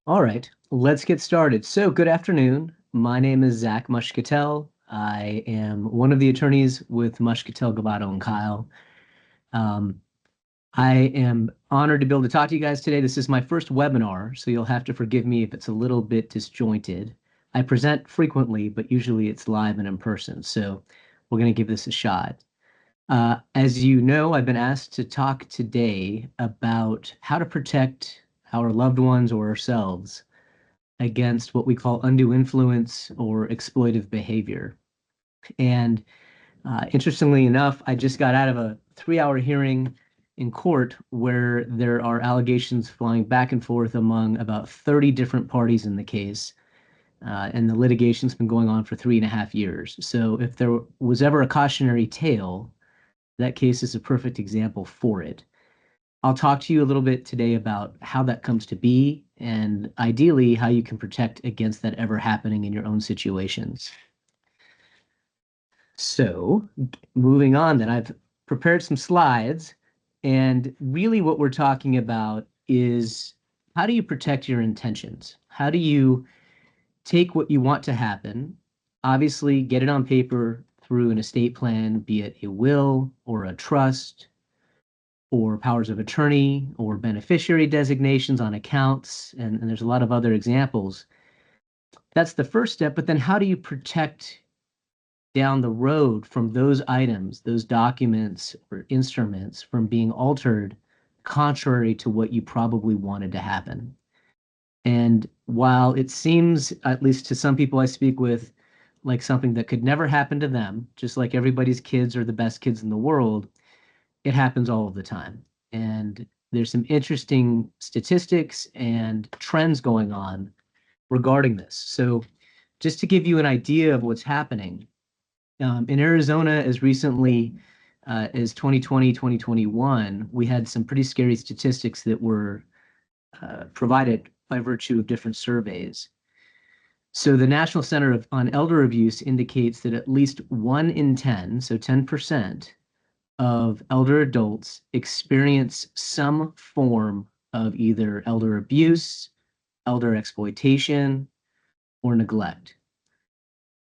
All right, let's get started. So, good afternoon. My name is Zach Mushkatel. I am one of the attorneys with Mushkatel, Gobbato, and Kile. Um, I am honored to be able to talk to you guys today. This is my first webinar, so you'll have to forgive me if it's a little bit disjointed. I present frequently, but usually it's live and in person, so we're going to give this a shot. As you know, I've been asked to talk today about how to protect our loved ones or ourselves against what we call undue influence or exploitive behavior. And interestingly enough, I just got out of a 3-hour hearing in court where there are allegations flying back and forth among about 30 different parties in the case. And the litigation's been going on for 3.5 years. So if there was ever a cautionary tale, that case is a perfect example for it. I'll talk to you a little bit today about how that comes to be and ideally how you can protect against that ever happening in your own situations. So, moving on, then I've prepared some slides, and really what we're talking about is how do you protect your intentions? How do you take what you want to happen, obviously get it on paper through an estate plan, be it a will or a trust, or powers of attorney or beneficiary designations on accounts, and there's a lot of other examples. That's the first step, but then how do you protect down the road from those items, those documents or instruments from being altered contrary to what you probably wanted to happen? And while it seems, at least to some people I speak with, like something that could never happen to them, just like everybody's kids are the best kids in the world, it happens all of the time. And there's some interesting statistics and trends going on regarding this. So just to give you an idea of what's happening, in Arizona, as recently as 2020, 2021, we had some pretty scary statistics that were provided by virtue of different surveys. So the National Center on Elder Abuse indicates that at least 1 in 10, so 10%, of elder adults experience some form of either elder abuse, elder exploitation, or neglect.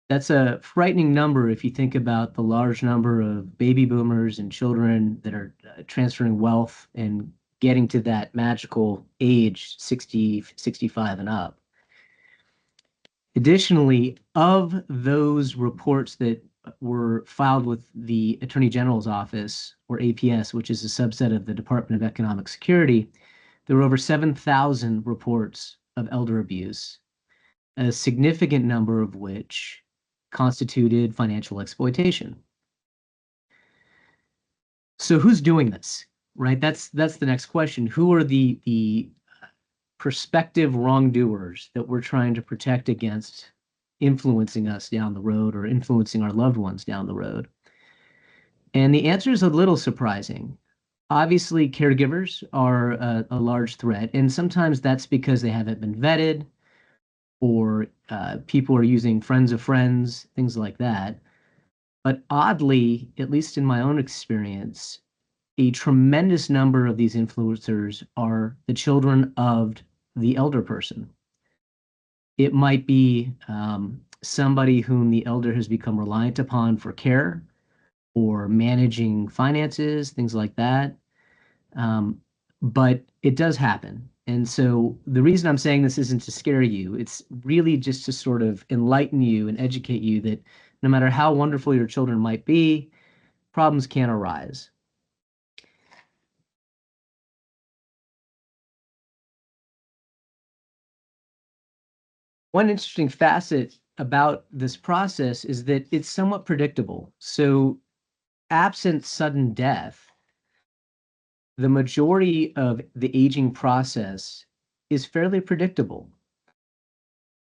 That's a frightening number if you think about the large number of baby boomers and children that are transferring wealth and getting to that magical age 60, 65 and up. Additionally, of those reports that were filed with the Attorney General's office, or APS, which is a subset of the Department of Economic Security, there were over 7,000 reports of elder abuse, a significant number of which constituted financial exploitation. So who's doing this, right? That's the next question. Who are the prospective wrongdoers that we're trying to protect against influencing us down the road or influencing our loved ones down the road? And the answer is a little surprising. Obviously, caregivers are a large threat, and sometimes that's because they haven't been vetted or people are using friends of friends, things like that. But oddly, at least in my own experience, a tremendous number of these influencers are the children of the elder person. It might be somebody whom the elder has become reliant upon for care or managing finances, things like that. But it does happen. And so the reason I'm saying this isn't to scare you, it's really just to sort of enlighten you and educate you that no matter how wonderful your children might be, problems can arise. One interesting facet about this process is that it's somewhat predictable. So, absent sudden death, the majority of the aging process is fairly predictable.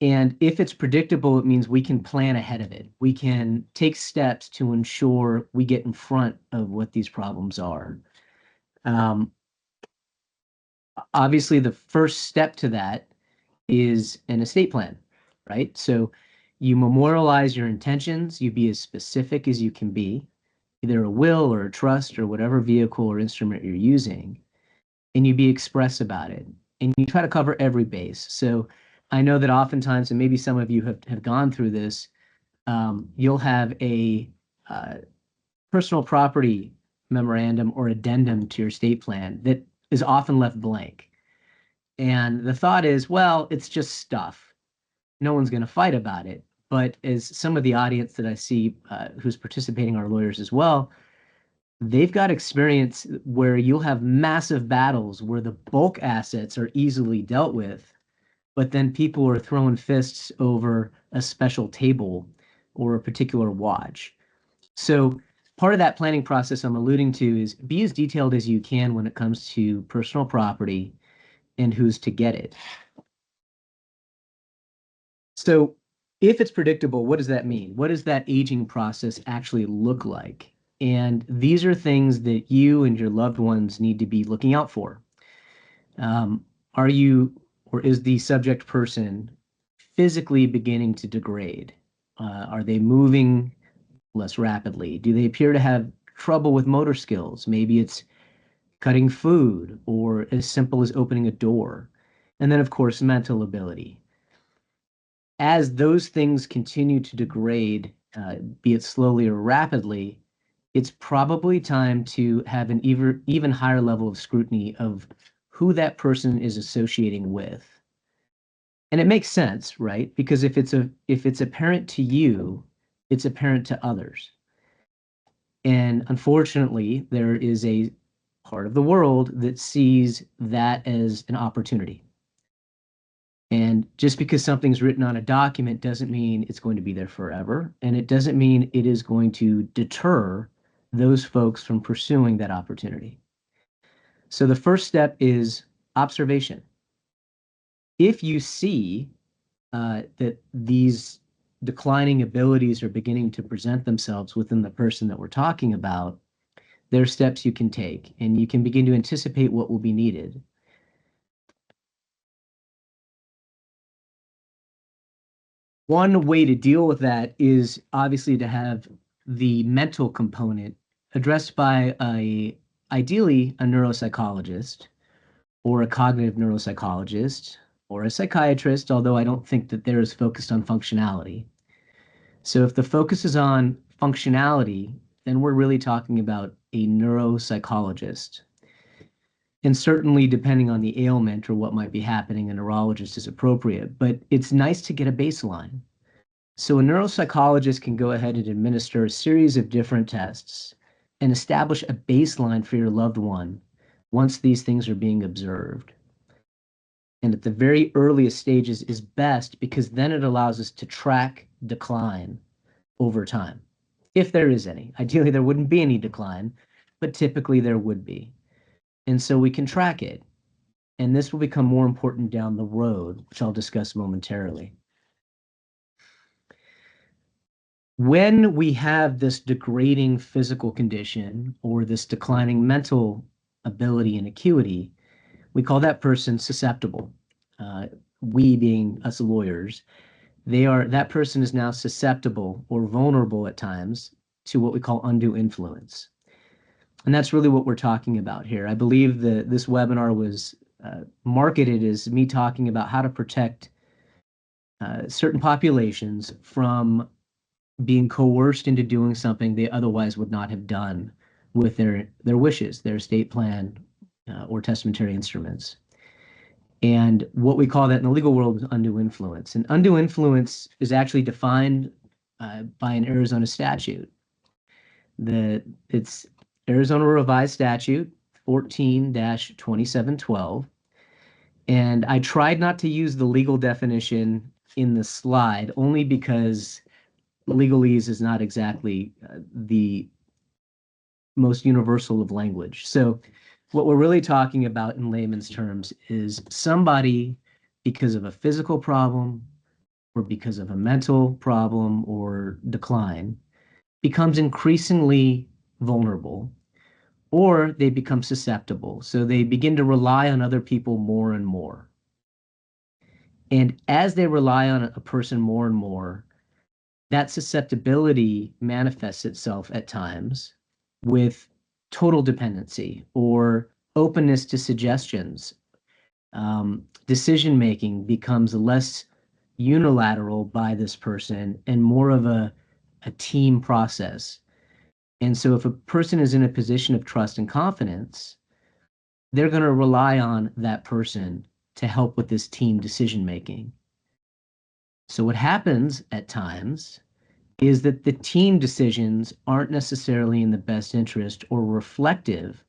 And if it's predictable, it means we can plan ahead of it. We can take steps to ensure we get in front of what these problems are. Um, Obviously, the first step to that is an estate plan, right? So you memorialize your intentions, you be as specific as you can be, either a will or a trust or whatever vehicle or instrument you're using, and you be express about it. and you try to cover every base. So I know that oftentimes, and maybe some of you have gone through this, you'll have a personal property memorandum or addendum to your estate plan that is often left blank. And the thought is, well, it's just stuff. No one's going to fight about it. But as some of the audience that I see who's participating are lawyers as well, they've got experience where you'll have massive battles where the bulk assets are easily dealt with, but then people are throwing fists over a special table or a particular watch. So part of that planning process I'm alluding to is be as detailed as you can when it comes to personal property and who's to get it. So if it's predictable, what does that mean? What does that aging process actually look like? And these are things that you and your loved ones need to be looking out for. Are you or is the subject person physically beginning to degrade? Are they moving less rapidly? Do they appear to have trouble with motor skills? Maybe it's cutting food or as simple as opening a door. And then, of course, mental ability. As those things continue to degrade, be it slowly or rapidly, it's probably time to have an even higher level of scrutiny of who that person is associating with. And it makes sense, right? Because if it's apparent to you, it's apparent to others. And unfortunately, there is a part of the world that sees that as an opportunity. And just because something's written on a document doesn't mean it's going to be there forever. And it doesn't mean it is going to deter those folks from pursuing that opportunity. So the first step is observation. If you see that these declining abilities are beginning to present themselves within the person that we're talking about, there are steps you can take, and you can begin to anticipate what will be needed. One way to deal with that is obviously to have the mental component addressed by ideally a neuropsychologist or a cognitive neuropsychologist or a psychiatrist, although I don't think that they're as focused on functionality. So if the focus is on functionality, then we're really talking about a neuropsychologist. And certainly, depending on the ailment or what might be happening, a neurologist is appropriate, but it's nice to get a baseline. So a neuropsychologist can go ahead and administer a series of different tests and establish a baseline for your loved one once these things are being observed. And at the very earliest stages is best because then it allows us to track decline over time, if there is any. Ideally, there wouldn't be any decline, but typically there would be. And so we can track it. And this will become more important down the road, which I'll discuss momentarily. When we have this degrading physical condition or this declining mental ability and acuity, we call that person susceptible. We being us lawyers, that person is now susceptible or vulnerable at times to what we call undue influence. And that's really what we're talking about here. I believe that this webinar was marketed as me talking about how to protect certain populations from being coerced into doing something they otherwise would not have done with their wishes, their estate plan, or testamentary instruments. And what we call that in the legal world is undue influence. And undue influence is actually defined by an Arizona statute. It's Arizona Revised Statute 14-2712. And I tried not to use the legal definition in the slide only because legalese is not exactly the most universal of language. So what we're really talking about in layman's terms is somebody, because of a physical problem or because of a mental problem or decline, becomes increasingly vulnerable, or they become susceptible. So they begin to rely on other people more and more. And as they rely on a person more and more, that susceptibility manifests itself at times with total dependency or openness to suggestions, decision-making becomes less unilateral by this person and more of a team process. And so if a person is in a position of trust and confidence, they're going to rely on that person to help with this team decision-making. So what happens at times is that the team decisions aren't necessarily in the best interest or reflective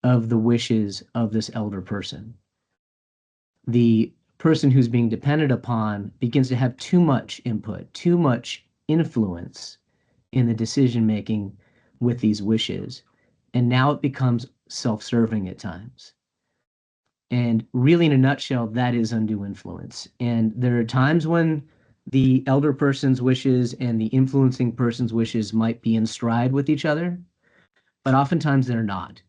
of the wishes of this elder person. The person who's being depended upon begins to have too much input, too much influence in the decision making with these wishes. And now it becomes self-serving at times. And really, in a nutshell, that is undue influence. And there are times when the elder person's wishes and the influencing person's wishes might be in stride with each other, but oftentimes they're not.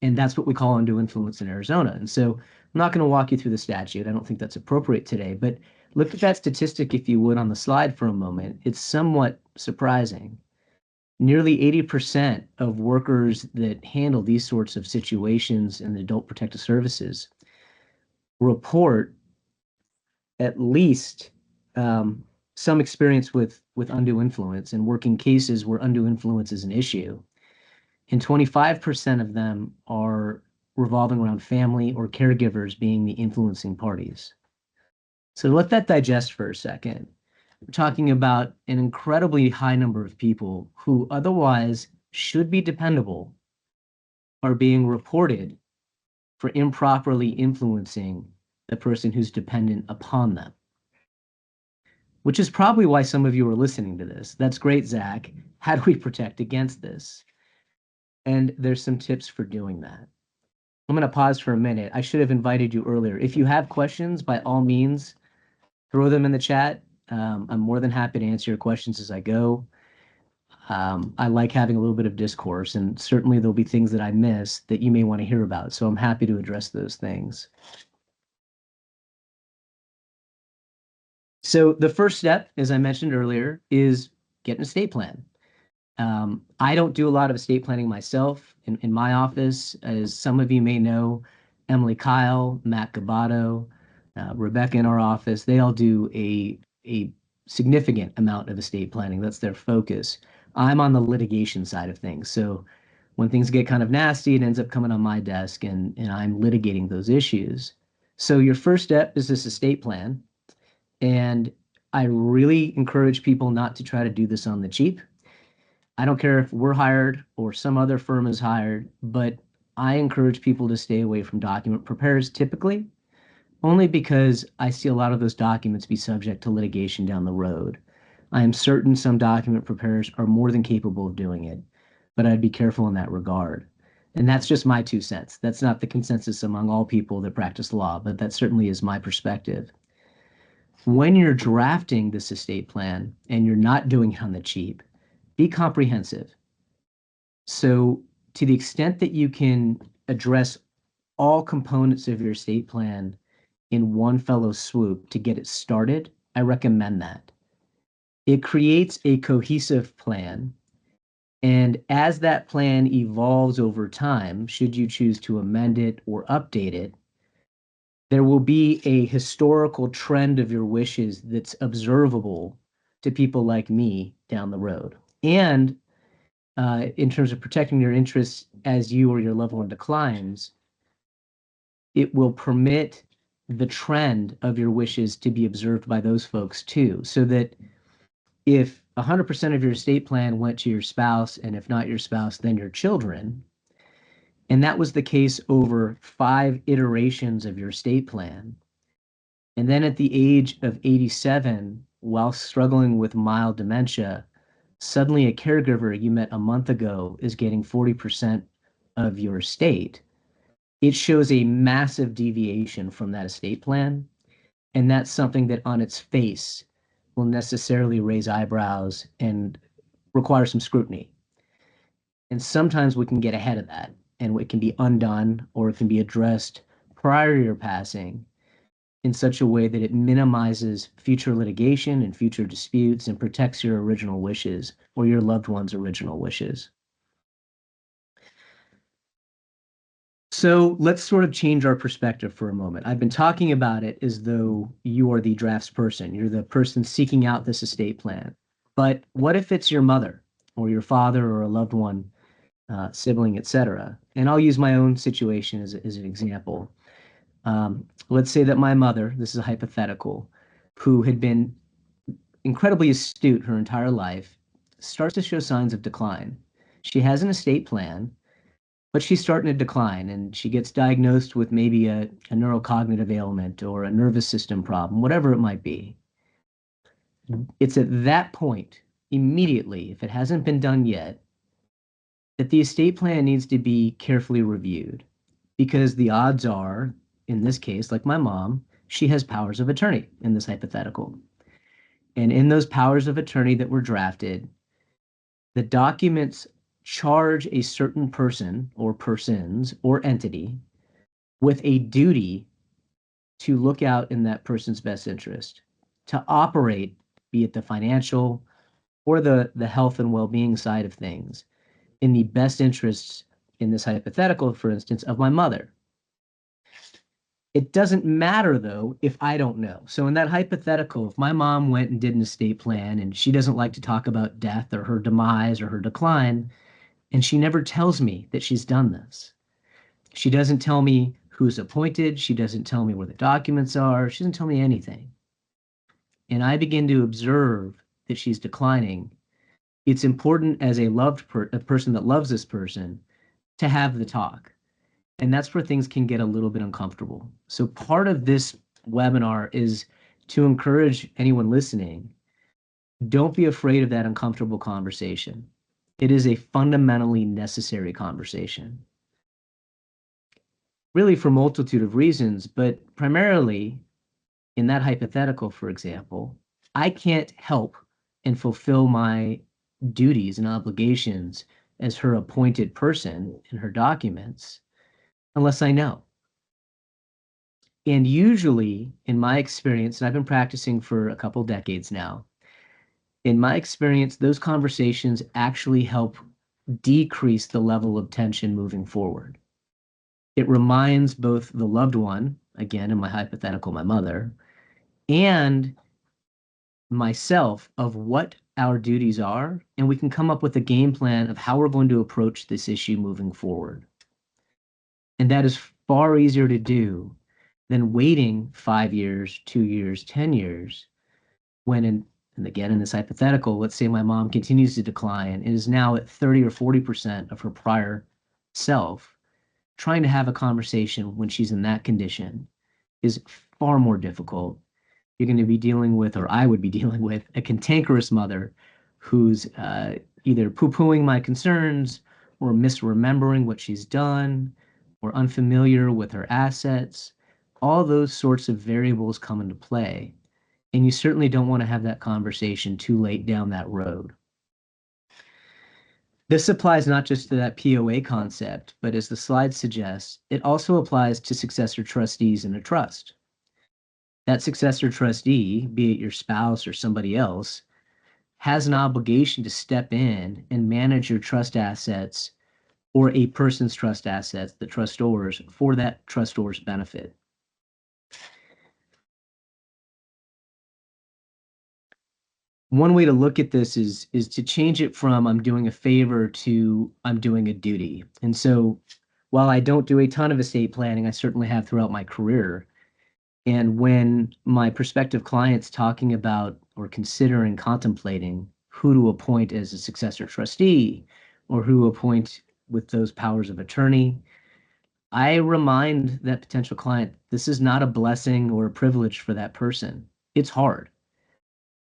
And that's what we call undue influence in Arizona. And so I'm not going to walk you through the statute. I don't think that's appropriate today, but look at that statistic, if you would, on the slide for a moment. It's somewhat surprising. Nearly 80% of workers that handle these sorts of situations in the adult protective services report at least some experience with undue influence and working cases where undue influence is an issue. And 25% of them are revolving around family or caregivers being the influencing parties. So let that digest for a second. We're talking about an incredibly high number of people who otherwise should be dependable are being reported for improperly influencing the person who's dependent upon them. Which is probably why some of you are listening to this. That's great, Zach. How do we protect against this? And there's some tips for doing that. I'm going to pause for a minute. I should have invited you earlier. If you have questions, by all means, throw them in the chat. I'm more than happy to answer your questions as I go. I like having a little bit of discourse, and certainly there'll be things that I miss that you may want to hear about. So I'm happy to address those things. So the first step, as I mentioned earlier, is get an estate plan. I don't do a lot of estate planning myself in my office. As some of you may know, Emily Kile, Matt Gobbato, Rebecca in our office, they all do a significant amount of estate planning. That's their focus. I'm on the litigation side of things. So when things get kind of nasty, it ends up coming on my desk and I'm litigating those issues. So your first step is this estate plan. And I really encourage people not to try to do this on the cheap. I don't care if we're hired or some other firm is hired, but I encourage people to stay away from document preparers typically, only because I see a lot of those documents be subject to litigation down the road. I am certain some document preparers are more than capable of doing it, but I'd be careful in that regard. And that's just my 2 cents. That's not the consensus among all people that practice law, but that certainly is my perspective. When you're drafting this estate plan and you're not doing it on the cheap, be comprehensive. So to the extent that you can address all components of your estate plan in one fellow swoop to get it started, I recommend that. It creates a cohesive plan. And as that plan evolves over time, should you choose to amend it or update it, there will be a historical trend of your wishes that's observable to people like me down the road. And in terms of protecting your interests as you or your loved one declines, it will permit the trend of your wishes to be observed by those folks too, so that if 100% of your estate plan went to your spouse, and if not your spouse, then your children, and that was the case over 5 iterations of your estate plan, and then at the age of 87, while struggling with mild dementia, suddenly a caregiver you met a month ago is getting 40% of your estate, it shows a massive deviation from that estate plan. And that's something that on its face will necessarily raise eyebrows and require some scrutiny. And sometimes we can get ahead of that and it can be undone or it can be addressed prior to your passing in such a way that it minimizes future litigation and future disputes and protects your original wishes or your loved one's original wishes. So let's sort of change our perspective for a moment. I've been talking about it as though you are the draftsperson. You're the person seeking out this estate plan. But what if it's your mother or your father or a loved one, sibling, etc.? And I'll use my own situation as an example. Let's say that my mother, this is a hypothetical, who had been incredibly astute her entire life, starts to show signs of decline. She has an estate plan, but she's starting to decline and she gets diagnosed with maybe a neurocognitive ailment or a nervous system problem, whatever it might be. It's at that point, immediately, if it hasn't been done yet, that the estate plan needs to be carefully reviewed because the odds are, in this case, like my mom, she has powers of attorney in this hypothetical. And in those powers of attorney that were drafted, the documents charge a certain person or persons or entity with a duty to look out in that person's best interest, to operate, be it the financial or the health and well-being side of things, in the best interests, in this hypothetical, for instance, of my mother. It doesn't matter though if I don't know. So in that hypothetical, if my mom went and did an estate plan and she doesn't like to talk about death or her demise or her decline, and she never tells me that she's done this. She doesn't tell me who's appointed. She doesn't tell me where the documents are. She doesn't tell me anything. And I begin to observe that she's declining. It's important as a person that loves this person to have the talk. And that's where things can get a little bit uncomfortable. So part of this webinar is to encourage anyone listening, don't be afraid of that uncomfortable conversation. It is a fundamentally necessary conversation. Really for a multitude of reasons, but primarily in that hypothetical, for example, I can't help and fulfill my duties and obligations as her appointed person in her documents unless I know. And usually, in my experience, and I've been practicing for a couple decades now, in my experience, those conversations actually help decrease the level of tension moving forward. It reminds both the loved one, again, in my hypothetical, my mother, and myself of what our duties are, and we can come up with a game plan of how we're going to approach this issue moving forward. And that is far easier to do than waiting 5 years, 2 years, 10 years, when and again, in this hypothetical, let's say my mom continues to decline and is now at 30 or 40% of her prior self. Trying to have a conversation when she's in that condition is far more difficult. You're going to be dealing with, or I would be dealing with, a cantankerous mother who's either poo-pooing my concerns or misremembering what she's done or unfamiliar with her assets. All those sorts of variables come into play. And you certainly don't want to have that conversation too late down that road. This applies not just to that POA concept, but as the slide suggests, it also applies to successor trustees in a trust. That successor trustee, be it your spouse or somebody else, has an obligation to step in and manage your trust assets or a person's trust assets, the trustors, for that trustor's benefit. One way to look at this is to change it from I'm doing a favor to I'm doing a duty. And so while I don't do a ton of estate planning, I certainly have throughout my career. And when my prospective clients talking about or considering contemplating who to appoint as a successor trustee or who appoint with those powers of attorney, I remind that potential client this is not a blessing or a privilege for that person. It's hard.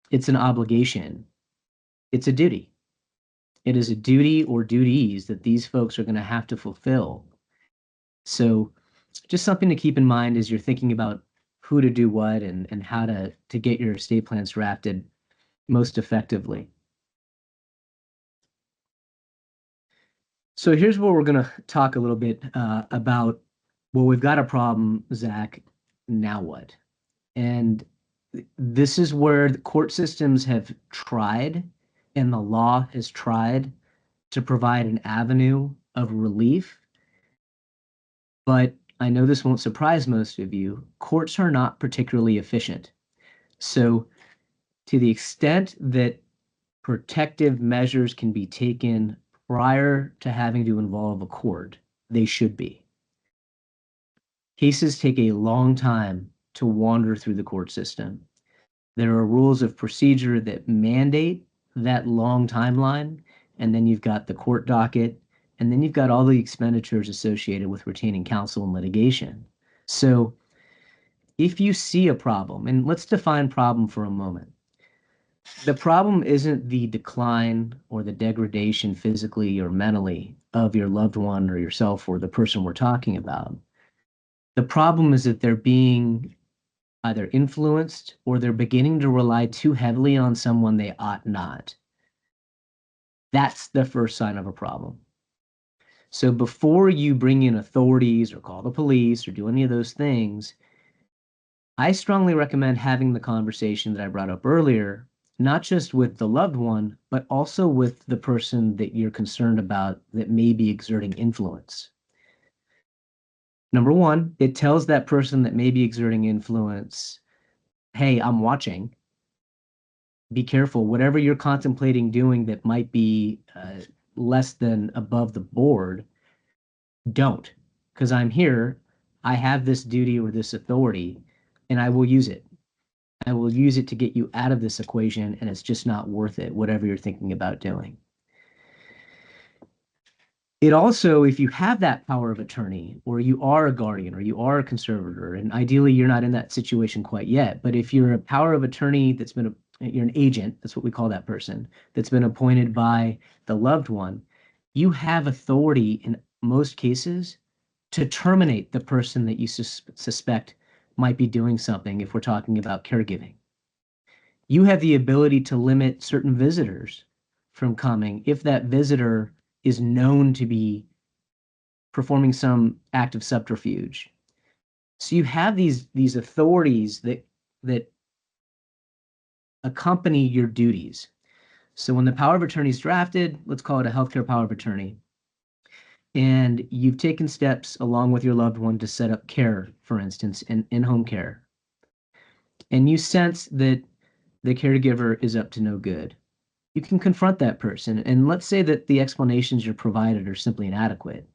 It's an obligation. It's a duty. It is a duty or duties that these folks are going to have to fulfill. So just something to keep in mind as you're thinking about who to do what and how to get your estate plans drafted most effectively. So here's where we're going to talk a little bit about, well, we've got a problem, Zach, now what? And this is where the court systems have tried and the law has tried to provide an avenue of relief But I know this won't surprise most of you. Courts are not particularly efficient. So, to the extent that protective measures can be taken prior to having to involve a court, they should be. Cases take a long time to wander through the court system. There are rules of procedure that mandate that long timeline, and then you've got the court docket, and then you've got all the expenditures associated with retaining counsel and litigation. So if you see a problem, and let's define problem for a moment. The problem isn't the decline or the degradation physically or mentally of your loved one or yourself or the person we're talking about. The problem is that they're being either influenced or they're beginning to rely too heavily on someone they ought not. That's the first sign of a problem. So before you bring in authorities or call the police or do any of those things, I strongly recommend having the conversation that I brought up earlier, not just with the loved one, but also with the person that you're concerned about that may be exerting influence. Number one, it tells that person that may be exerting influence, hey, I'm watching. Be careful. Whatever you're contemplating doing that might be less than above the board, don't. Because I'm here, I have this duty or this authority, and I will use it. I will use it to get you out of this equation, and it's just not worth it, whatever you're thinking about doing. It also, if you have that power of attorney, or you are a guardian, or you are a conservator, and ideally you're not in that situation quite yet, but if you're a power of attorney you're an agent, that's what we call that person, that's been appointed by the loved one, you have authority in most cases to terminate the person that you suspect might be doing something if we're talking about caregiving. You have the ability to limit certain visitors from coming if that visitor is known to be performing some act of subterfuge. So you have these authorities that accompany your duties. So when the power of attorney is drafted, let's call it a healthcare power of attorney, and you've taken steps along with your loved one to set up care, for instance, in-home care, and you sense that the caregiver is up to no good, you can confront that person. And let's say that the explanations you're provided are simply inadequate.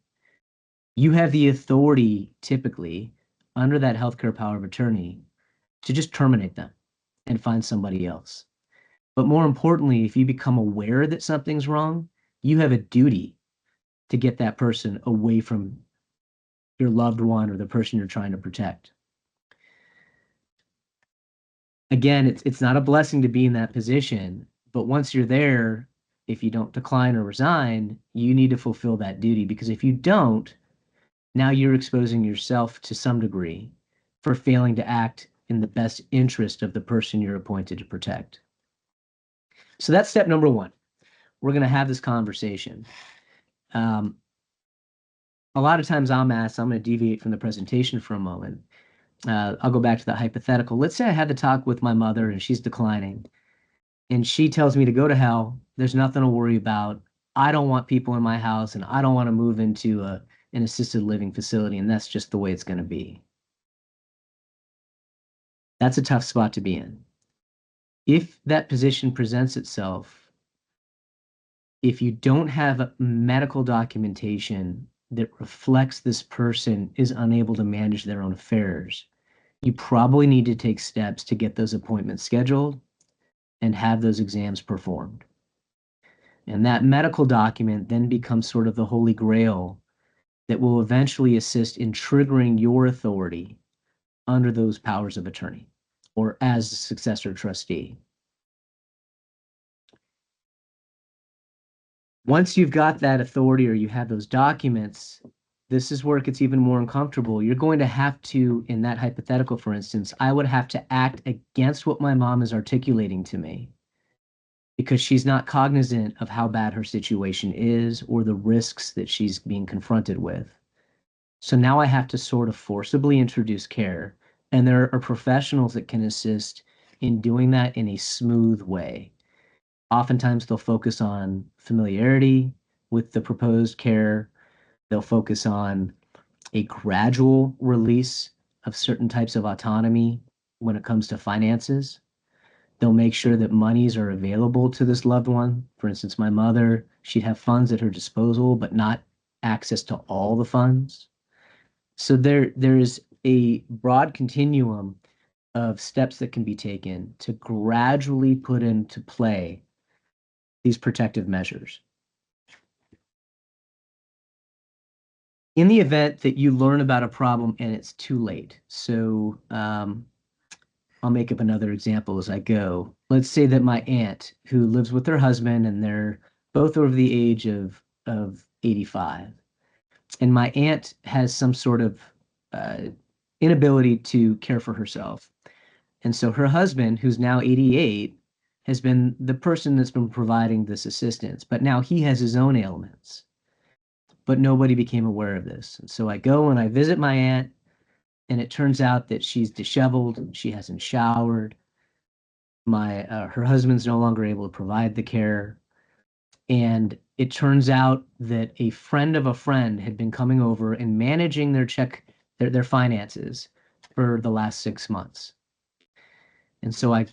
You have the authority, typically, under that healthcare power of attorney, to just terminate them and find somebody else. But more importantly, if you become aware that something's wrong, you have a duty to get that person away from your loved one or the person you're trying to protect. Again, it's not a blessing to be in that position, but once you're there, if you don't decline or resign, you need to fulfill that duty, because if you don't, now you're exposing yourself to some degree for failing to act in the best interest of the person you're appointed to protect. So that's step number one. We're going to have this conversation. A lot of times I'm asked, I'm going to deviate from the presentation for a moment. I'll go back to that hypothetical. Let's say I had the talk with my mother and she's declining, and she tells me to go to hell. There's nothing to worry about. I don't want people in my house, and I don't want to move into an assisted living facility, and that's just the way it's going to be. That's a tough spot to be in. If that position presents itself, if you don't have medical documentation that reflects this person is unable to manage their own affairs, you probably need to take steps to get those appointments scheduled and have those exams performed. And that medical document then becomes sort of the holy grail that will eventually assist in triggering your authority under those powers of attorney or as a successor trustee. Once you've got that authority or you have those documents, this is where it gets even more uncomfortable. You're going to have to, in that hypothetical, for instance, I would have to act against what my mom is articulating to me because she's not cognizant of how bad her situation is or the risks that she's being confronted with. So now I have to sort of forcibly introduce care, and there are professionals that can assist in doing that in a smooth way. Oftentimes they'll focus on familiarity with the proposed care. They'll focus on a gradual release of certain types of autonomy when it comes to finances. They'll make sure that monies are available to this loved one. For instance, my mother, she'd have funds at her disposal, but not access to all the funds. So there's a broad continuum of steps that can be taken to gradually put into play these protective measures. In the event that you learn about a problem and it's too late, so I'll make up another example as I go. Let's say that my aunt, who lives with her husband, and they're both over the age of 85, and my aunt has some sort of uh, inability to care for herself. And so her husband, who's now 88, has been the person that's been providing this assistance, but now he has his own ailments. But nobody became aware of this. And so I go and I visit my aunt, and it turns out that she's disheveled, she hasn't showered. Her husband's no longer able to provide the care. And it turns out that a friend of a friend had been coming over and managing their finances for the last 6 months. And so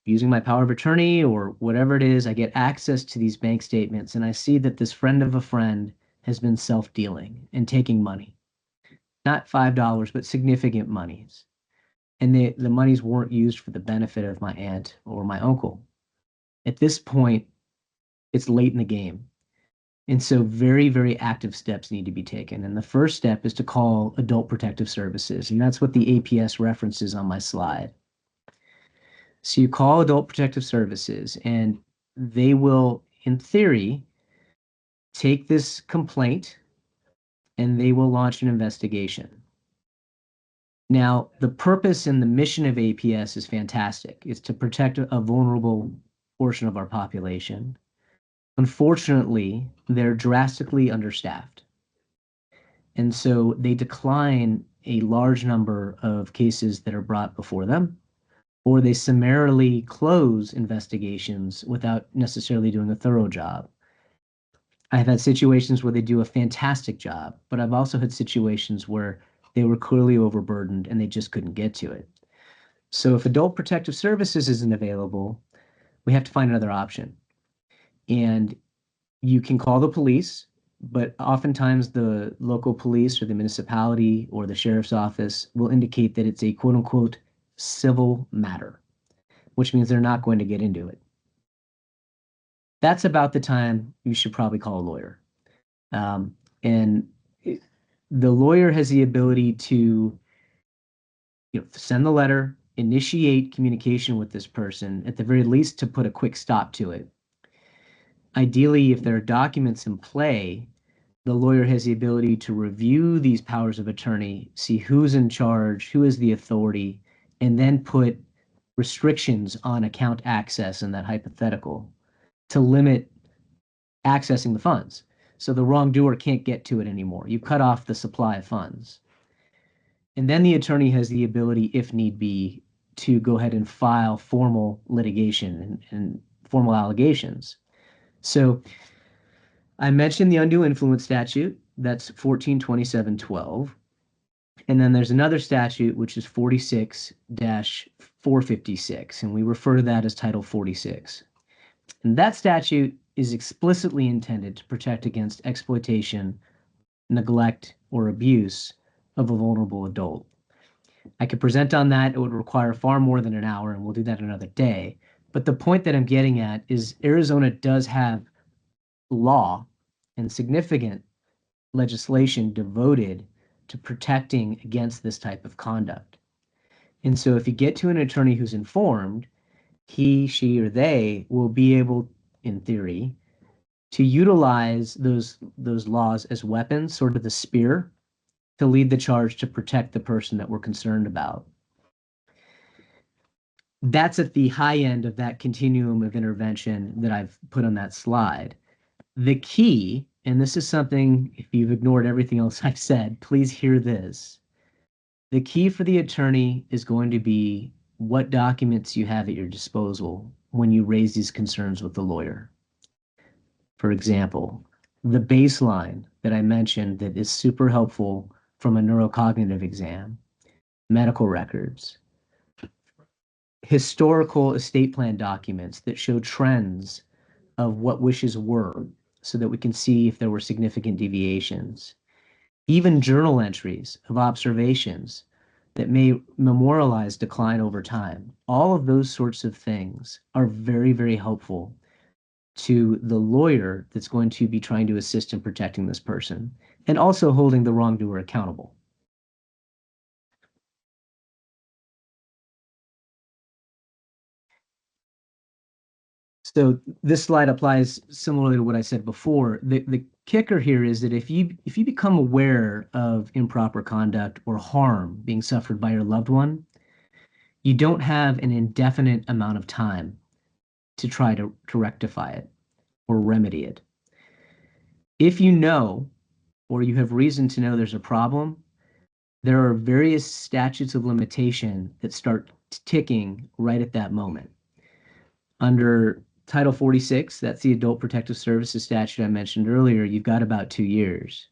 using my power of attorney or whatever it is, I get access to these bank statements and I see that this friend of a friend has been self-dealing and taking money. Not $5, but significant monies. And the monies weren't used for the benefit of my aunt or my uncle. At this point, it's late in the game. And so very, very active steps need to be taken. And the first step is to call Adult Protective Services. And that's what the APS references on my slide. So you call Adult Protective Services and they will, in theory, take this complaint and they will launch an investigation. Now, the purpose and the mission of APS is fantastic. It's to protect a vulnerable portion of our population. Unfortunately, they're drastically understaffed. And so they decline a large number of cases that are brought before them, or they summarily close investigations without necessarily doing a thorough job. I've had situations where they do a fantastic job, but I've also had situations where they were clearly overburdened and they just couldn't get to it. So if Adult Protective Services isn't available, we have to find another option. And you can call the police, but oftentimes the local police or the municipality or the sheriff's office will indicate that it's a quote unquote civil matter, which means they're not going to get into it. That's about the time you should probably call a lawyer. And the lawyer has the ability to send the letter, initiate communication with this person, at the very least to put a quick stop to it. Ideally, if there are documents in play, the lawyer has the ability to review these powers of attorney, see who's in charge, who is the authority, and then put restrictions on account access in that hypothetical to limit accessing the funds. So the wrongdoer can't get to it anymore. You cut off the supply of funds. And then the attorney has the ability, if need be, to go ahead and file formal litigation and formal allegations. So I mentioned the undue influence statute. That's 142712. And then there's another statute, which is 46-456, and we refer to that as Title 46. And that statute is explicitly intended to protect against exploitation, neglect, or abuse of a vulnerable adult. I could present on that. It would require far more than an hour, and we'll do that another day. But the point that I'm getting at is Arizona does have law and significant legislation devoted to protecting against this type of conduct. And so if you get to an attorney who's informed, he, she, or they will be able, in theory, to utilize those laws as weapons, sort of the spear, to lead the charge to protect the person that we're concerned about. That's at the high end of that continuum of intervention that I've put on that slide. The key, and this is something, if you've ignored everything else I've said, please hear this. The key for the attorney is going to be what documents you have at your disposal when you raise these concerns with the lawyer. For example, the baseline that I mentioned that is super helpful from a neurocognitive exam, medical records, historical estate plan documents that show trends of what wishes were so that we can see if there were significant deviations, even journal entries of observations that may memorialize decline over time. All of those sorts of things are very, very helpful to the lawyer that's going to be trying to assist in protecting this person and also holding the wrongdoer accountable. So this slide applies similarly to what I said before. The kicker here is that if you become aware of improper conduct or harm being suffered by your loved one, you don't have an indefinite amount of time to try to rectify it or remedy it. If you know, or you have reason to know there's a problem, there are various statutes of limitation that start ticking right at that moment. Under Title 46, that's the Adult Protective Services statute I mentioned earlier, you've got about 2 years.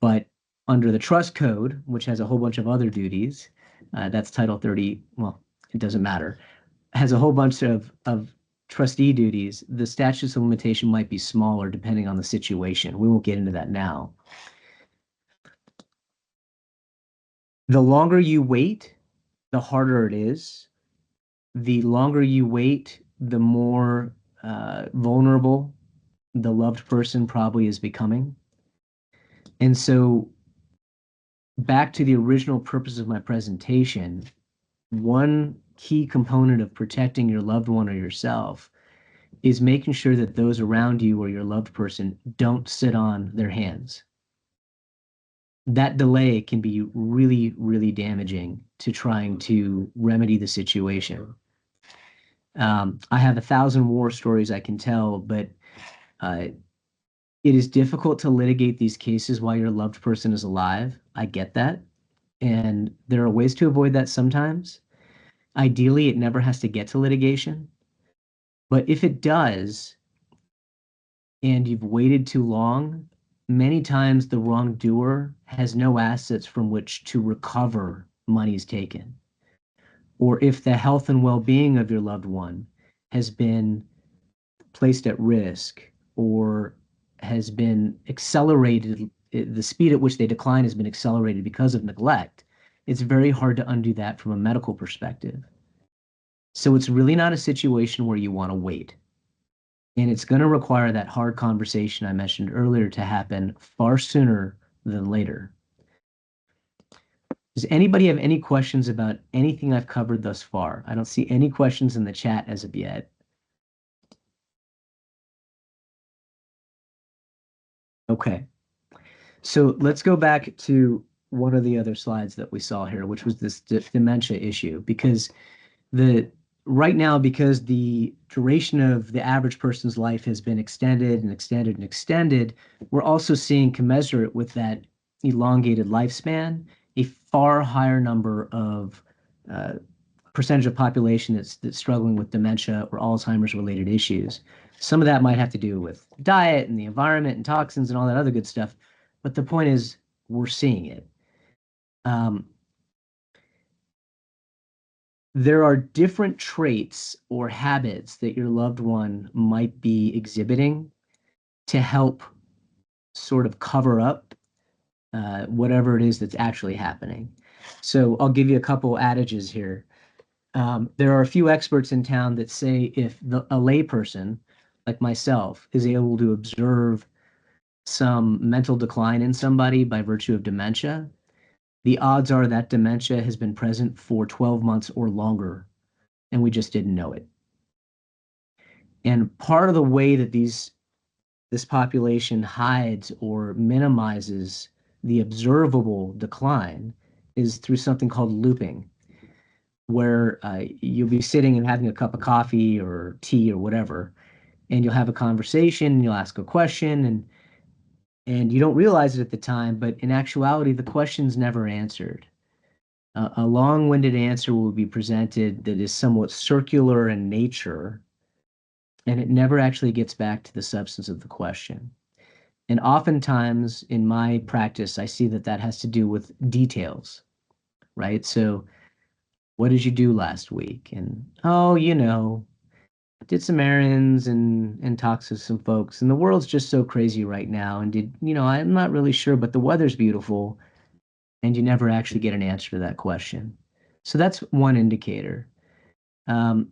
But under the trust code, which has a whole bunch of other duties, that's Title 30, well, it doesn't matter, has a whole bunch of trustee duties. The statutes of limitation might be smaller depending on the situation. We won't get into that now. The longer you wait, the harder it is. The longer you wait, the more vulnerable the loved person probably is becoming. And so back to the original purpose of my presentation, one key component of protecting your loved one or yourself is making sure that those around you or your loved person don't sit on their hands. That delay can be really, really damaging to trying to remedy the situation. I have 1,000 war stories I can tell, but it is difficult to litigate these cases while your loved person is alive. I get that. And there are ways to avoid that sometimes. Ideally, it never has to get to litigation. But if it does, and you've waited too long, many times the wrongdoer has no assets from which to recover monies taken. Or if the health and well-being of your loved one has been placed at risk or has been accelerated, the speed at which they decline has been accelerated because of neglect, it's very hard to undo that from a medical perspective. So it's really not a situation where you want to wait. And it's going to require that hard conversation I mentioned earlier to happen far sooner than later. Does anybody have any questions about anything I've covered thus far? I don't see any questions in the chat as of yet. Okay. So let's go back to one of the other slides that we saw here, which was this dementia issue, because right now, because the duration of the average person's life has been extended and extended and extended, we're also seeing commensurate with that elongated lifespan, a far higher number of percentage of population that's struggling with dementia or Alzheimer's related issues. Some of that might have to do with diet and the environment and toxins and all that other good stuff. But the point is, we're seeing it. There are different traits or habits that your loved one might be exhibiting to help sort of cover up whatever it is that's actually happening. So I'll give you a couple adages here. There are a few experts in town that say if a layperson like myself is able to observe some mental decline in somebody by virtue of dementia, the odds are that dementia has been present for 12 months or longer, and we just didn't know it. And part of the way that this population hides or minimizes the observable decline is through something called looping, where you'll be sitting and having a cup of coffee or tea or whatever, and you'll have a conversation, and you'll ask a question, and you don't realize it at the time, but in actuality, the question's never answered. A long-winded answer will be presented that is somewhat circular in nature, and it never actually gets back to the substance of the question. And oftentimes in my practice, I see that that has to do with details, right? So, what did you do last week? And, oh, did some errands and talked to some folks. And the world's just so crazy right now. And I'm not really sure, but the weather's beautiful. And you never actually get an answer to that question. So that's one indicator. Um,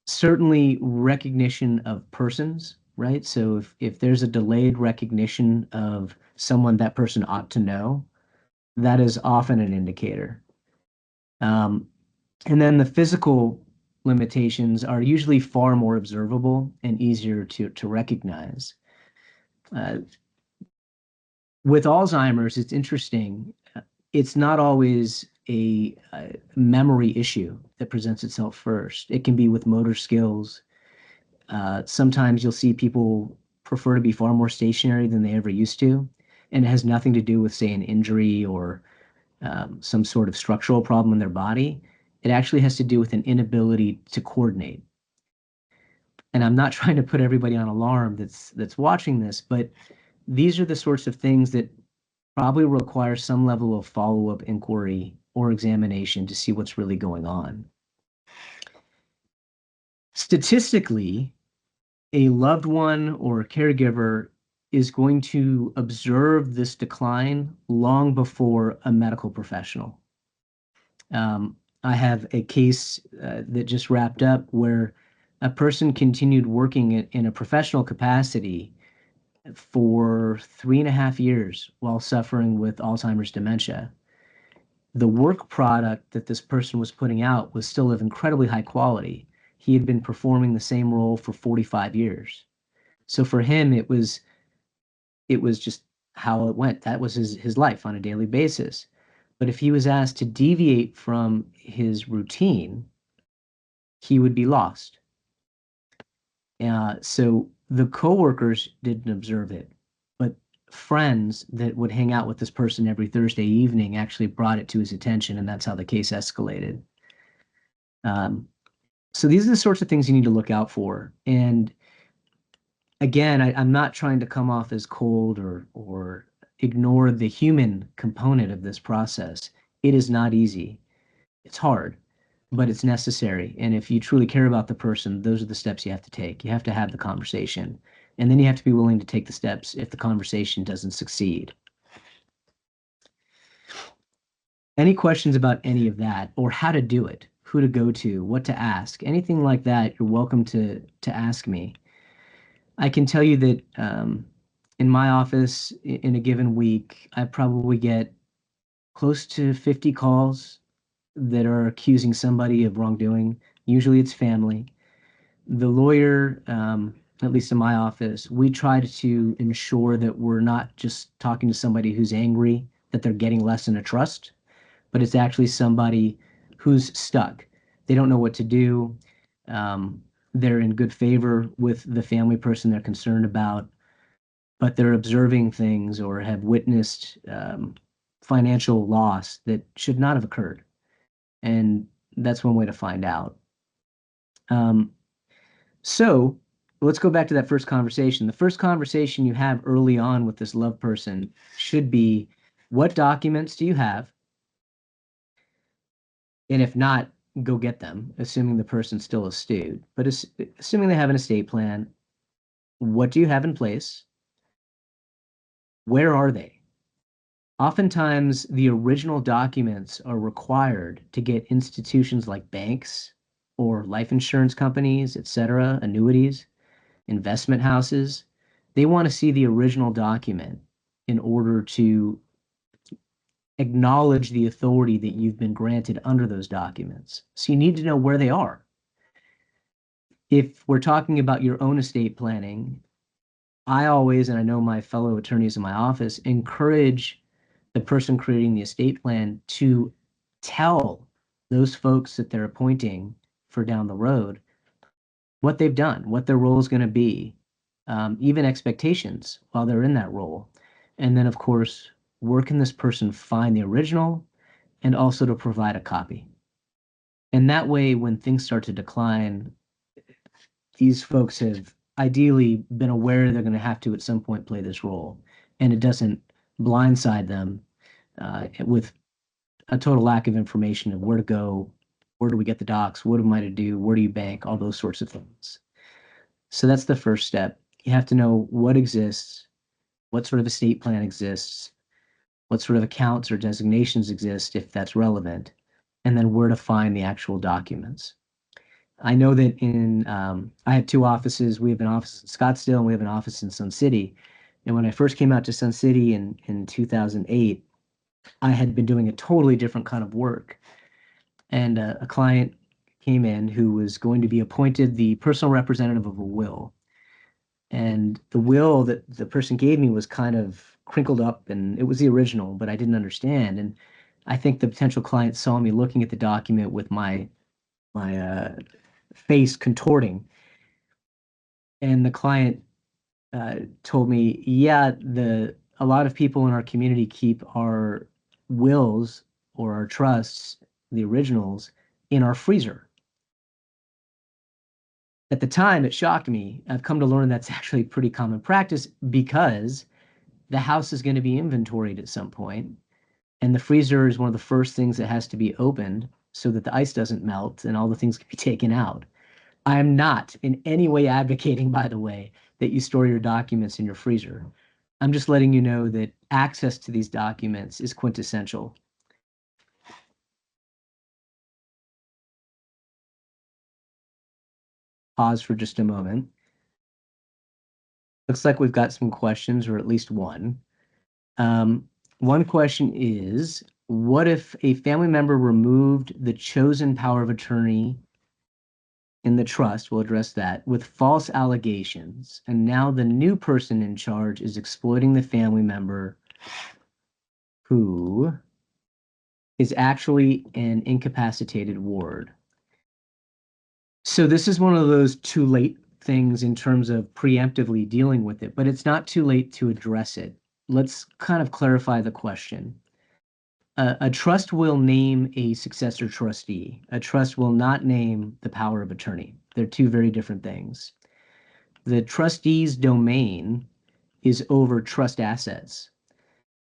Certainly recognition of persons, right? So if there's a delayed recognition of someone that person ought to know, that is often an indicator. Um, and then the physical limitations are usually far more observable and easier to recognize. Uh, with Alzheimer's, it's interesting. It's not always a memory issue that presents itself first. It can be with motor skills. Sometimes you'll see people prefer to be far more stationary than they ever used to, and it has nothing to do with, say, an injury or some sort of structural problem in their body. It actually has to do with an inability to coordinate. And I'm not trying to put everybody on alarm that's watching this, but these are the sorts of things that probably require some level of follow-up inquiry or examination to see what's really going on. Statistically, a loved one or a caregiver is going to observe this decline long before a medical professional. I have a case that just wrapped up where a person continued working in a professional capacity for 3.5 years while suffering with Alzheimer's dementia. The work product that this person was putting out was still of incredibly high quality. He had been performing the same role for 45 years. So for him, it was just how it went. That was his life on a daily basis. But if he was asked to deviate from his routine, he would be lost. So the coworkers didn't observe it, but friends that would hang out with this person every Thursday evening actually brought it to his attention, and that's how the case escalated. Um, so these are the sorts of things you need to look out for. And again, I'm not trying to come off as cold or ignore the human component of this process. It is not easy. It's hard, but it's necessary. And if you truly care about the person, those are the steps you have to take. You have to have the conversation, and then you have to be willing to take the steps if the conversation doesn't succeed. Any questions about any of that, or how to do it, who to go to, what to ask, anything like that, you're welcome to ask me. I can tell you that in my office in a given week, I probably get close to 50 calls that are accusing somebody of wrongdoing. Usually it's family. The lawyer, at least in my office, we try to ensure that we're not just talking to somebody who's angry that they're getting less in a trust, but it's actually somebody who's stuck. They don't know what to do. They're in good favor with the family person they're concerned about, but they're observing things or have witnessed financial loss that should not have occurred. And that's one way to find out. Um, so let's go back to that first conversation. The first conversation you have early on with this loved person should be, what documents do you have? And if not, go get them, assuming the person's still astute. But assuming they have an estate plan, what do you have in place? Where are they? Oftentimes, the original documents are required to get institutions like banks or life insurance companies, etc., annuities, investment houses. They want to see the original document in order to acknowledge the authority that you've been granted under those documents. So you need to know where they are. If we're talking about your own estate planning, I always, and I know my fellow attorneys in my office, encourage the person creating the estate plan to tell those folks that they're appointing for down the road what they've done, what their role is going to be, even expectations while they're in that role. And then, of course, where can this person find the original and also to provide a copy? And that way, when things start to decline, these folks have ideally been aware they're going to have to at some point play this role. and it doesn't blindside them with a total lack of information of where to go, where do we get the docs, what am I to do, where do you bank, all those sorts of things. So that's the first step. You have to know what exists, what sort of estate plan exists, what sort of accounts or designations exist if that's relevant, and then where to find the actual documents. I know that I have two offices. We have an office in Scottsdale and we have an office in Sun City. And when I first came out to Sun City in 2008, I had been doing a totally different kind of work. And a client came in who was going to be appointed the personal representative of a will. And the will that the person gave me was kind of crinkled up and it was the original, but I didn't understand. And I think the potential client saw me looking at the document with my face contorting. And the client told me, yeah, a lot of people in our community keep our wills or our trusts, the originals, in our freezer. At the time, it shocked me. I've come to learn that's actually pretty common practice because the house is going to be inventoried at some point, and the freezer is one of the first things that has to be opened so that the ice doesn't melt and all the things can be taken out. I am not in any way advocating, by the way, that you store your documents in your freezer. I'm just letting you know that access to these documents is quintessential. Pause for just a moment. Looks like we've got some questions, or at least one. One question is, what if a family member removed the chosen power of attorney in the trust, we'll address that, with false allegations, and now the new person in charge is exploiting the family member who is actually an incapacitated ward? So this is one of those too late things in terms of preemptively dealing with it, but it's not too late to address it. Let's kind of clarify the question. A trust will name a successor trustee. A trust will not name the power of attorney. They're two very different things. The trustee's domain is over trust assets.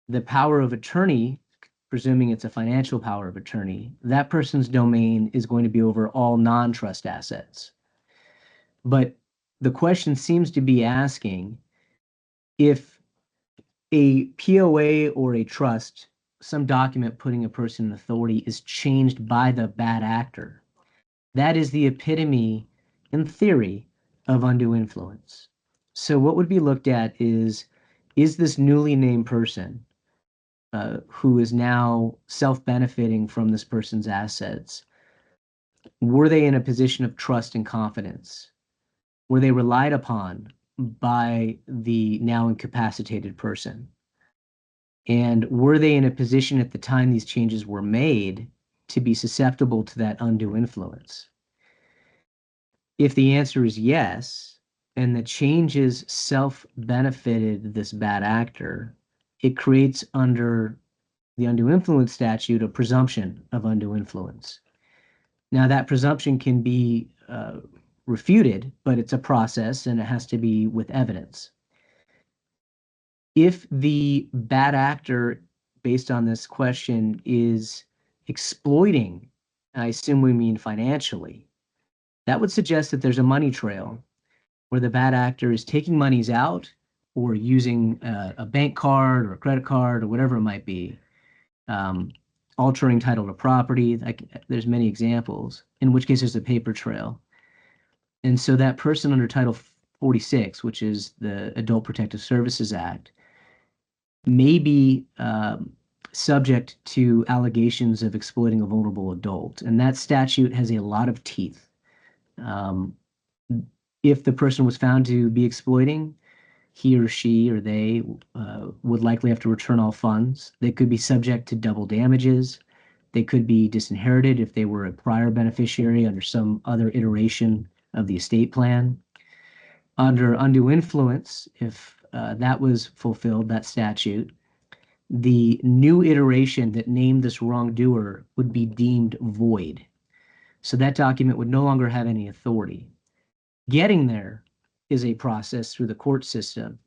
The power of attorney, presuming it's a financial power of attorney, that person's domain is going to be over all non-trust assets. But the question seems to be asking if a POA or a trust, some document putting a person in authority, is changed by the bad actor. That is the epitome, in theory, of undue influence. So what would be looked at is this newly named person who is now self-benefiting from this person's assets, were they in a position of trust and confidence? Were they relied upon by the now incapacitated person? And were they in a position at the time these changes were made to be susceptible to that undue influence? If the answer is yes, and the changes self-benefited this bad actor, it creates under the undue influence statute a presumption of undue influence. Now that presumption can be refuted, but it's a process and it has to be with evidence. If the bad actor, based on this question, is exploiting, I assume we mean financially, that would suggest that there's a money trail where the bad actor is taking monies out or using a bank card or a credit card or whatever it might be, altering title to property. There's many examples, in which case there's a paper trail. And so that person under Title 46, which is the Adult Protective Services Act, may be subject to allegations of exploiting a vulnerable adult. And that statute has a lot of teeth. If the person was found to be exploiting, he or she or they would likely have to return all funds. They could be subject to double damages. They could be disinherited if they were a prior beneficiary under some other iteration of the estate plan. Under undue influence, if that was fulfilled, that statute, the new iteration that named this wrongdoer would be deemed void. So that document would no longer have any authority. Getting there is a process through the court system,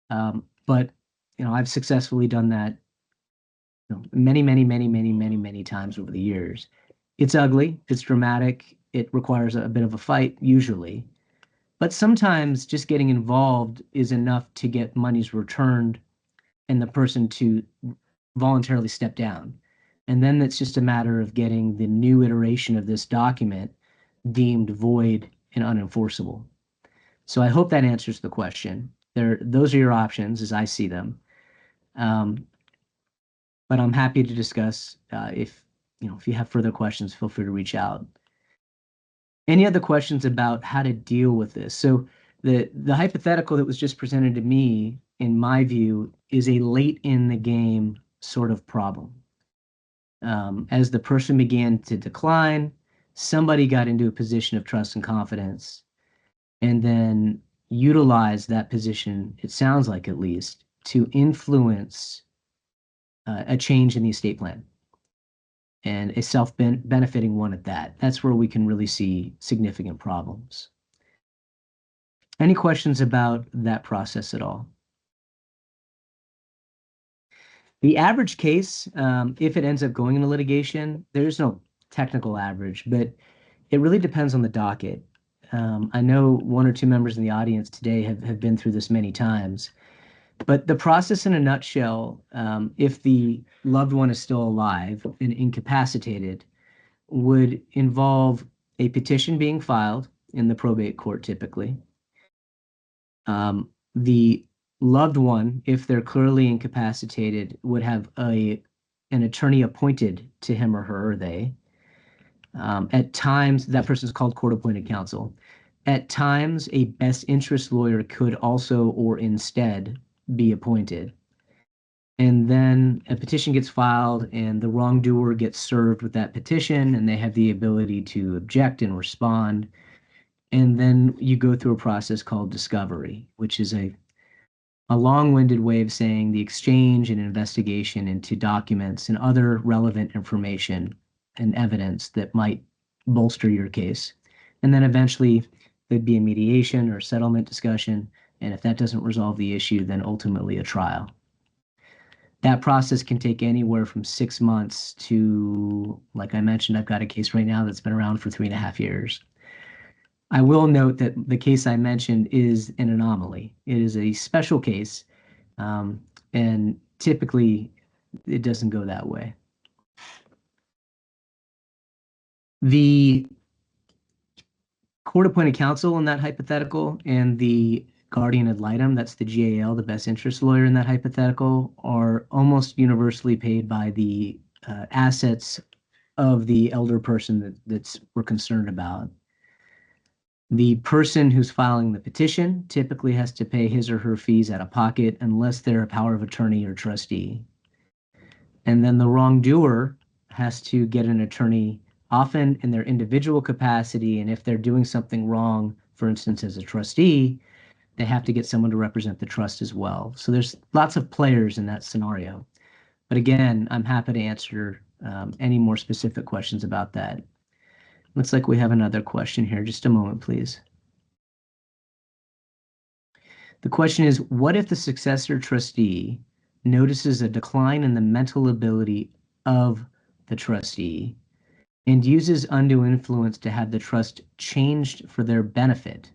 but I've successfully done that many, many, many, many, many, many times over the years. It's ugly, it's dramatic, it requires a bit of a fight usually, but sometimes just getting involved is enough to get monies returned and the person to voluntarily step down. And then it's just a matter of getting the new iteration of this document deemed void and unenforceable. So I hope that answers the question. Those are your options as I see them. But I'm happy to discuss. If you have further questions, feel free to reach out. Any other questions about how to deal with this? So the hypothetical that was just presented to me, in my view, is a late in the game sort of problem. As the person began to decline, somebody got into a position of trust and confidence, and then utilized that position, it sounds like at least, to influence a change in the estate plan, and a self-benefiting one at that. That's where we can really see significant problems. Any questions about that process at all? The average case, if it ends up going into litigation, there's no technical average, but it really depends on the docket. I know one or two members in the audience today have been through this many times. But the process in a nutshell, if the loved one is still alive and incapacitated, would involve a petition being filed in the probate court typically. The loved one, if they're clearly incapacitated, would have an attorney appointed to him or her or they. At times, that person is called court-appointed counsel. At times, a best interest lawyer could also or instead be appointed. And then a petition gets filed and the wrongdoer gets served with that petition, and they have the ability to object and respond. And then you go through a process called discovery, which is a long-winded way of saying the exchange and investigation into documents and other relevant information and evidence that might bolster your case. And then eventually there'd be a mediation or settlement discussion. And if that doesn't resolve the issue, then ultimately a trial. That process can take anywhere from 6 months to, like I mentioned, I've got a case right now that's been around for 3.5 years. I will note that the case I mentioned is an anomaly. It is a special case, and typically it doesn't go that way. The court-appointed counsel in that hypothetical and the guardian ad litem, that's the GAL, the best interest lawyer in that hypothetical, are almost universally paid by the assets of the elder person that we're concerned about. The person who's filing the petition typically has to pay his or her fees out of pocket unless they're a power of attorney or trustee. And then the wrongdoer has to get an attorney, often in their individual capacity, and if they're doing something wrong, for instance, as a trustee, they have to get someone to represent the trust as well. So there's lots of players in that scenario. But again, I'm happy to answer any more specific questions about that. Looks like we have another question here. Just a moment, please. The question is, what if the successor trustee notices a decline in the mental ability of the trustee and uses undue influence to have the trust changed for their benefit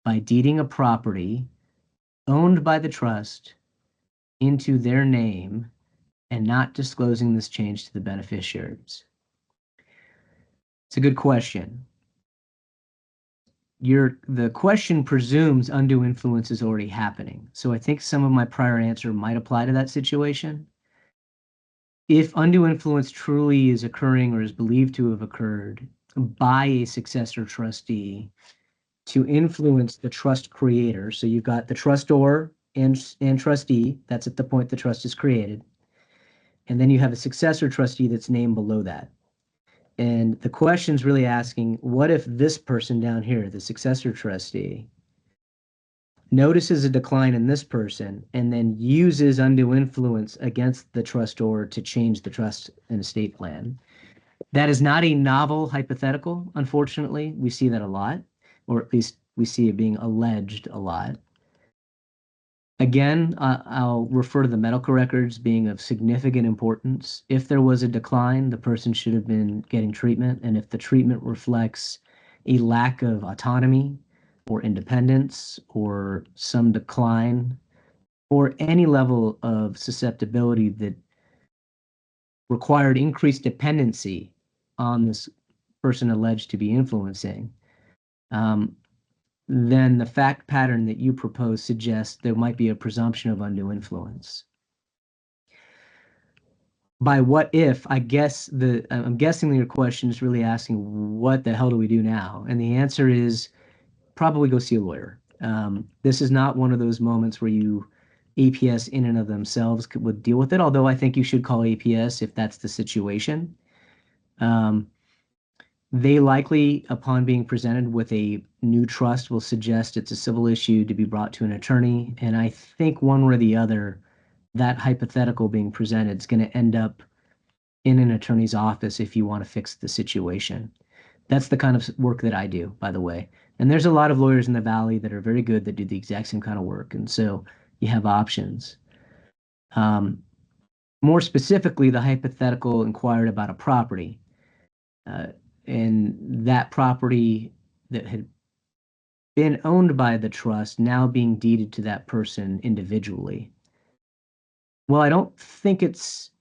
by deeding a property owned by the trust into their name and not disclosing this change to the beneficiaries? It's a good question. The question presumes undue influence is already happening. So I think some of my prior answer might apply to that situation. If undue influence truly is occurring or is believed to have occurred by a successor trustee to influence the trust creator, so you've got the trustor and trustee, that's at the point the trust is created, and then you have a successor trustee that's named below that. And the question's really asking, what if this person down here, the successor trustee, notices a decline in this person and then uses undue influence against the trustor to change the trust and estate plan? That is not a novel hypothetical, unfortunately. We see that a lot, or at least we see it being alleged a lot. Again, I'll refer to the medical records being of significant importance. If there was a decline, the person should have been getting treatment. And if the treatment reflects a lack of autonomy or independence or some decline or any level of susceptibility that required increased dependency on this person alleged to be influencing, um, then the fact pattern that you propose suggests there might be a presumption of undue influence. By what if, I'm guessing your question is really asking, what the hell do we do now? And the answer is probably go see a lawyer. This is not one of those moments where APS in and of themselves would deal with it, although I think you should call APS if that's the situation. They likely, upon being presented with a new trust, will suggest it's a civil issue to be brought to an attorney. And I think one way or the other, that hypothetical being presented is going to end up in an attorney's office if you want to fix the situation. That's the kind of work that I do, by the way. And there's a lot of lawyers in the Valley that are very good that do the exact same kind of work. And so you have options. More specifically, the hypothetical inquired about a property. And that property that had been owned by the trust now being deeded to that person individually. Well, I don't think it's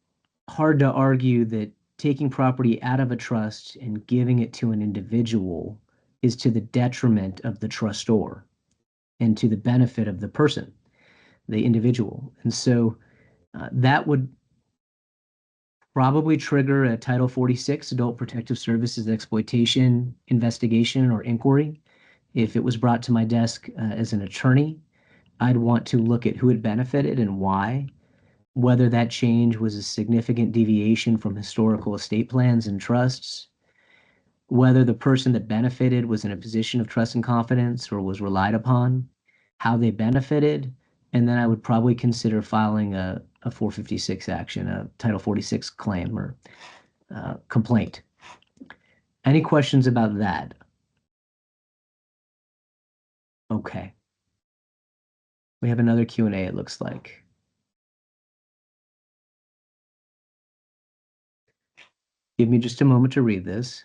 hard to argue that taking property out of a trust and giving it to an individual is to the detriment of the trustor and to the benefit of the person, the individual. And so that would probably trigger a Title 46 Adult Protective Services Exploitation investigation or inquiry. If it was brought to my desk as an attorney, I'd want to look at who had benefited and why, whether that change was a significant deviation from historical estate plans and trusts, whether the person that benefited was in a position of trust and confidence or was relied upon, how they benefited, and then I would probably consider filing a 456 action, a Title 46 claim or complaint. Any questions about that? Okay. We have another Q&A, it looks like. Give me just a moment to read this.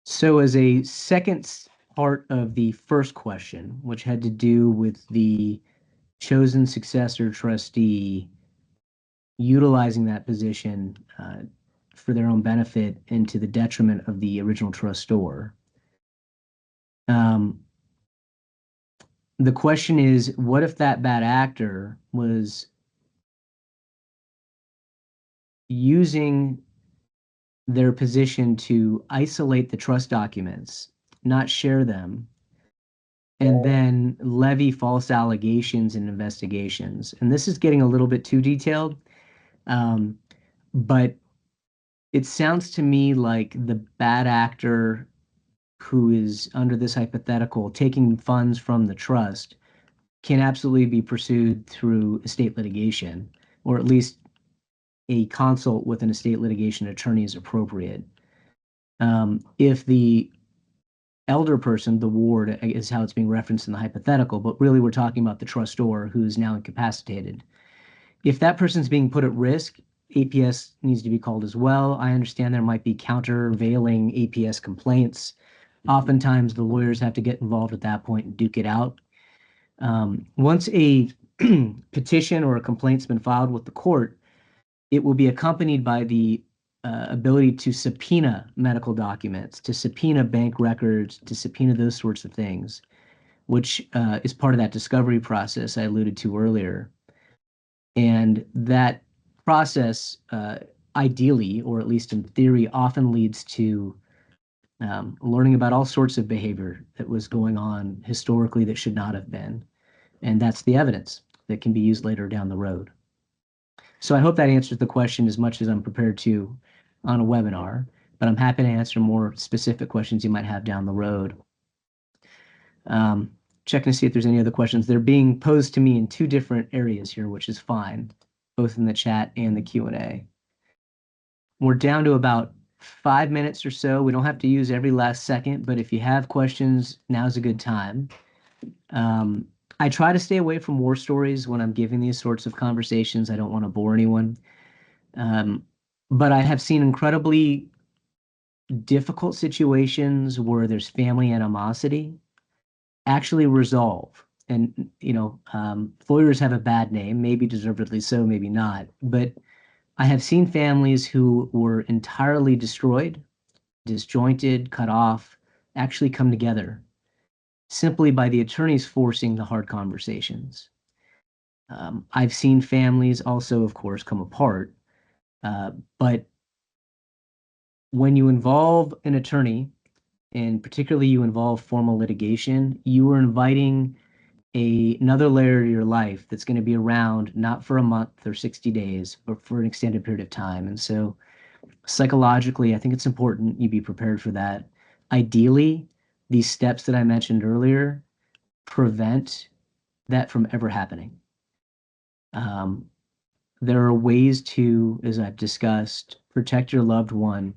So as a second part of the first question, which had to do with the chosen successor trustee utilizing that position for their own benefit and to the detriment of the original trustor. The question is, what if that bad actor was using their position to isolate the trust documents, not share them, and then levy false allegations and investigations? And this is getting a little bit too detailed, but it sounds to me like the bad actor who is under this hypothetical taking funds from the trust can absolutely be pursued through estate litigation, or at least a consult with an estate litigation attorney is appropriate. If the elder person, the ward, is how it's being referenced in the hypothetical, but really we're talking about the trustor who is now incapacitated. If that person's being put at risk, APS needs to be called as well. I understand there might be countervailing APS complaints. Oftentimes the lawyers have to get involved at that point and duke it out. Once a petition or a complaint's been filed with the court, it will be accompanied by the ability to subpoena medical documents, to subpoena bank records, to subpoena those sorts of things, which is part of that discovery process I alluded to earlier. And that process, ideally, or at least in theory, often leads to learning about all sorts of behavior that was going on historically that should not have been. And that's the evidence that can be used later down the road. So I hope that answers the question as much as I'm prepared to on a webinar, but I'm happy to answer more specific questions you might have down the road. Checking to see if there's any other questions. They're being posed to me in two different areas here, which is fine, both in the chat and the Q&A. We're down to about 5 minutes or so. We don't have to use every last second, but if you have questions, now's a good time. Um, I try to stay away from war stories when I'm giving these sorts of conversations. I don't want to bore anyone. Um, but I have seen incredibly difficult situations where there's family animosity actually resolve. And, lawyers have a bad name, maybe deservedly so, maybe not. But I have seen families who were entirely destroyed, disjointed, cut off, actually come together simply by the attorneys forcing the hard conversations. I've seen families also, of course, come apart. But when you involve an attorney, and particularly you involve formal litigation, you are inviting another layer to your life that's going to be around not for a month or 60 days, but for an extended period of time. And so psychologically, I think it's important you be prepared for that. Ideally, these steps that I mentioned earlier prevent that from ever happening. Um, there are ways to, as I've discussed, protect your loved one,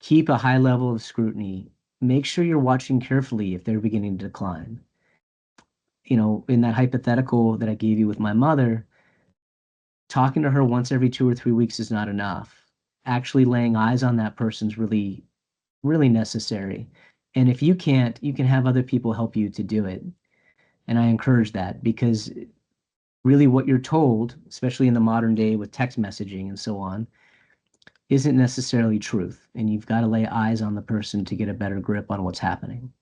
keep a high level of scrutiny, make sure you're watching carefully if they're beginning to decline. In that hypothetical that I gave you with my mother, talking to her once every 2 or 3 weeks is not enough. Actually laying eyes on that person's really, really necessary. And if you can't, you can have other people help you to do it. And I encourage that because really what you're told, especially in the modern day with text messaging and so on, isn't necessarily truth. And you've got to lay eyes on the person to get a better grip on what's happening.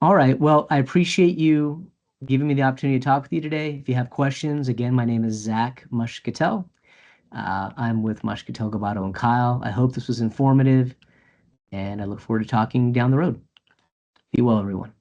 All right. Well, I appreciate you giving me the opportunity to talk with you today. If you have questions, again, my name is Zach Mushkatel. I'm with Mushkatel, Gobbato, and Kile. I hope this was informative, and I look forward to talking down the road. Be well, everyone.